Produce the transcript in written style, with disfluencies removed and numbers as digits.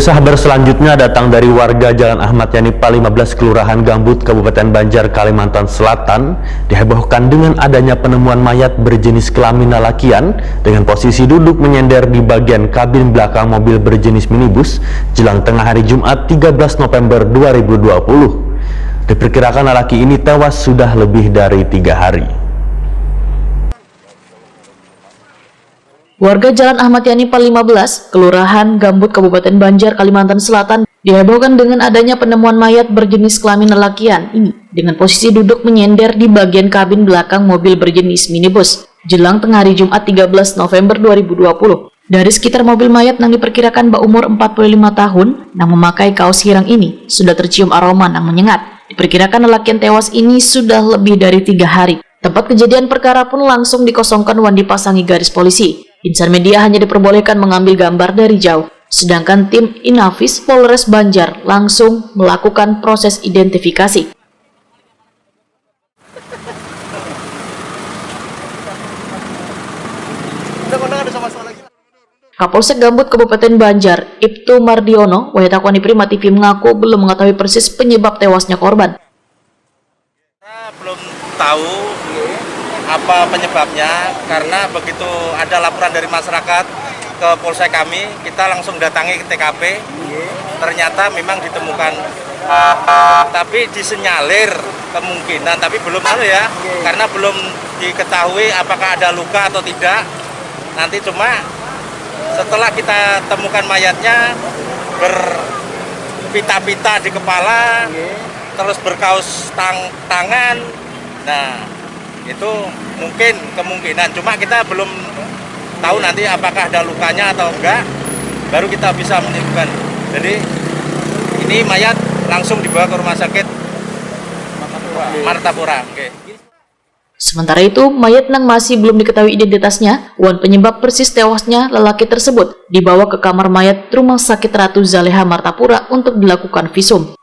Pemirsa, kabar selanjutnya datang dari warga Jalan Ahmad Yani 15 Kelurahan Gambut, Kabupaten Banjar, Kalimantan Selatan, dihebohkan dengan adanya penemuan mayat berjenis kelamin lalakian dengan posisi duduk menyender di bagian kabin belakang mobil berjenis minibus jelang tengah hari Jumat 13 November 2020. Diperkirakan lelaki ini tewas sudah lebih dari 3 hari. Warga Jalan Ahmad Yani 15, Kelurahan Gambut, Kabupaten Banjar, Kalimantan Selatan, dihebohkan dengan adanya penemuan mayat berjenis kelamin lelakian ini dengan posisi duduk menyender di bagian kabin belakang mobil berjenis minibus jelang tengah hari Jumat 13 November 2020. Dari sekitar mobil mayat yang diperkirakan berumur 45 tahun yang memakai kaos hirang ini sudah tercium aroma yang menyengat. Diperkirakan lelakian tewas ini sudah lebih dari 3 hari. Tempat kejadian perkara pun langsung dikosongkan dan dipasangi garis polisi. Insan media hanya diperbolehkan mengambil gambar dari jauh, sedangkan tim Inafis Polres Banjar langsung melakukan proses identifikasi. Kapolsek Gambut Kabupaten Banjar, Ibtu Mardiono, Wahitakwani Prima TV mengaku belum mengetahui persis penyebab tewasnya korban. Kita belum tahu apa penyebabnya, karena begitu ada laporan dari masyarakat ke polsek kami, kita langsung datangi ke TKP. Ternyata memang ditemukan, tapi disenyalir kemungkinan, tapi belum tahu ya, karena belum diketahui apakah ada luka atau tidak. Nanti cuma setelah kita temukan mayatnya berpita-pita di kepala, terus berkaos tangan, nah itu mungkin kemungkinan, cuma kita belum tahu nanti apakah ada lukanya atau enggak, baru kita bisa menyimpulkan. Jadi ini mayat langsung dibawa ke rumah sakit Martapura. Sementara itu, mayat yang masih belum diketahui identitasnya dan penyebab persis tewasnya lelaki tersebut dibawa ke kamar mayat Rumah Sakit Ratu Zaleha Martapura untuk dilakukan visum.